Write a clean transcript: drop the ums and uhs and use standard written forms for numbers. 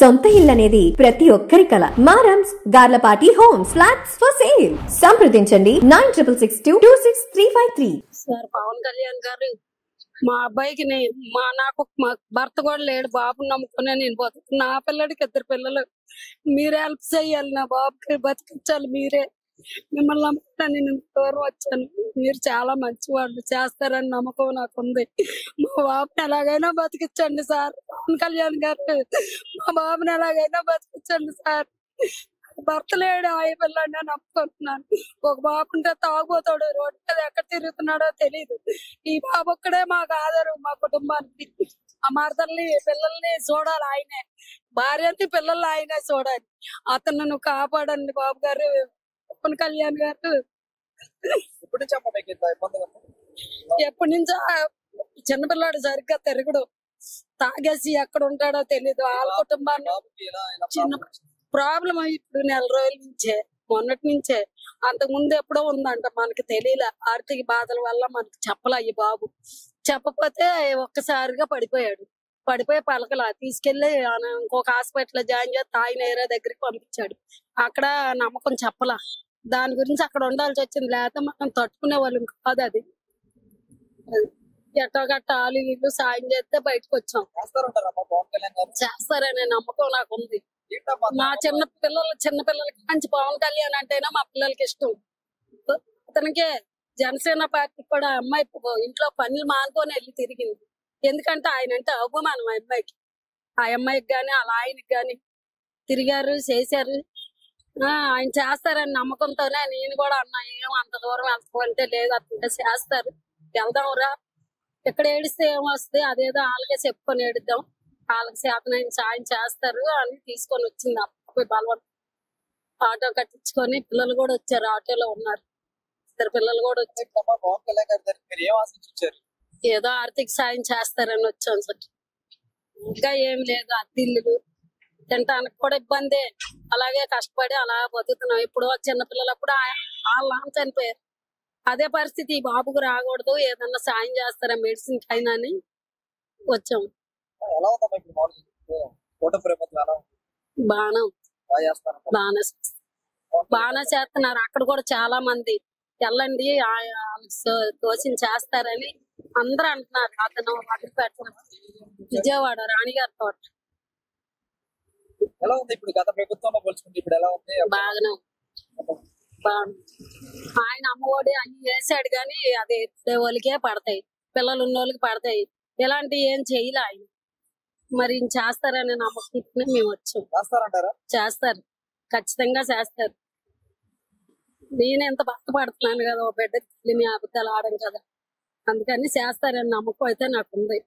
సొంత ఇల్లు అనేది ప్రతి ఒక్కరి కల. మారమ్స్ Garlapati homes flats for sale. సంప్రదించండి 9662263353. సార్ పవన్ కళ్యాణ్ గారు మా అబ్బాయికి నాకు భర్త కూడా లేడు, బాబుని నమ్ముకునే నేను బతుకుతున్నా. నా పిల్లడికి 2 పిల్లలు. మీరే హెల్ప్ చేయాలి, నా బాబుకి బతికించాలి. మీరే మిమ్మల్ని నమ్ముకుని నేను దూరం వచ్చాను. మీరు చాలా మంచి వాళ్ళు, చేస్తారని నమ్మకం నాకుంది. మా బాబుని ఎలాగైనా బతికించండి సార్. పవన్ కళ్యాణ్ గారు మా బాబుని ఎలాగైనా బతికించండి సార్. భర్త లేడు, ఆయ పిల్లని నేను నమ్ముకుంటున్నాను. ఒక బాబు ఉంటే తాగుపోతాడు, రోడ్డు మీద ఎక్కడ తిరుగుతున్నాడో తెలియదు. ఈ బాబు ఒక్కడే మాకు ఆధారం, మా కుటుంబానికి. ఆ మరదల్ని పిల్లల్ని చూడాలి ఆయనే, భార్యని పిల్లల్ని ఆయనే చూడాలి. అతను నువ్వు కాపాడండి బాబు గారు, పవన్ కళ్యాణ్ గారు. ఎప్పటి నుంచో చిన్నపిల్లాడు సరిగ్గా తిరగడు, తాగేసి ఎక్కడ ఉంటాడో తెలీదు. వాళ్ళ కుటుంబాన్ని చిన్న ప్రాబ్లం ఇప్పుడు 4 రోజుల నుంచే, మొన్నటి నుంచే. అంతకుముందు ఎప్పుడో ఉందంట, మనకి తెలియలే. ఆర్థిక బాధల వల్ల మనకి చెప్పలే. ఈ బాబు చెప్పకపోతే ఒక్కసారిగా పడిపోయి పలకలా తీసుకెళ్లి ఇంకొక హాస్పిటల్ జాయిన్ చేస్తే ఆయన ఏరియా దగ్గరికి పంపించాడు. అక్కడ నమ్మకం చెప్పలా, దాని గురించి అక్కడ ఉండాల్సి వచ్చింది. లేకపోతే మనం తట్టుకునే వాళ్ళం కాదు. అది ఎట్టగట్ట వాళ్ళు వీళ్ళు సాయం చేస్తే బయటకు వచ్చాం. చేస్తారనే నమ్మకం నాకు ఉంది. మా చిన్నపిల్లలకి మంచి పవన్ కళ్యాణ్ అంటేనే మా పిల్లలకి ఇష్టం. అతనికి జనసేన పార్టీ కూడా అమ్మాయి ఇంట్లో పనులు మానుకొని వెళ్ళి తిరిగింది. ఎందుకంటే ఆయన అంటే అవమానం ఆ అమ్మాయికి. ఆ అమ్మాయికి గాని అలా ఆయనకి గాని తిరిగారు, చేశారు. ఆయన చేస్తారని నమ్మకంతోనే నేను కూడా అన్నా, ఏం అంత దూరం వెళ్తామంటే లేదు, అతను చేస్తారు, వెళ్దాంరా. ఎక్కడ ఏడిస్తే ఏమొస్తుంది, అదేదో వాళ్ళకే చెప్పుకొని ఏడిద్దాం, వాళ్ళకి చేతనైన సాయం చేస్తారు అని తీసుకొని వచ్చింది. అప్పుడు బలవంతం ఆటో కట్టించుకొని పిల్లలు కూడా వచ్చారు, ఆటోలో ఉన్నారు. 2 పిల్లలు కూడా వచ్చారు. ఏదో ఆర్థిక సాయం చేస్తారని వచ్చాం సార్. ఇంకా ఏం లేదు, అద్దిల్లు తినటానికి కూడా ఇబ్బంది. అలాగే కష్టపడి అలా బతుకుతున్నాం. ఇప్పుడు చిన్నపిల్లలప్పుడు వాళ్ళ నాన్న చనిపోయారు. అదే పరిస్థితి ఈ బాబుకు రాకూడదు, ఏదన్నా సాయం చేస్తారా మెడిసిన్ అయినా అని వచ్చాం. బాగా చేస్తున్నారు. అక్కడ కూడా చాలా మంది వెళ్ళండి దోషం చేస్తారని అందరూ అంటున్నారు. అతను అగ్రిపేట విజయవాడ రాణిగారి తోట బాగానే ఆయన అమ్మఒడి అన్ని వేసాడు కానీ అది వాళ్ళకే పడతాయి, పిల్లలు ఉన్నోళ్ళకి పడతాయి. ఇలాంటివి ఏం చేయలే ఆయన. మరి చేస్తారని నమ్మకం మేము వచ్చాం. చేస్తారు, ఖచ్చితంగా చేస్తారు. నేను ఎంత బాధపడుతున్నాను కదా, ఓ బిడ్డ తెలియని అబద్ధాలు ఆడడం కదా, అందుకని చేస్తారని నమ్మకం అయితే నాకు ఉంది.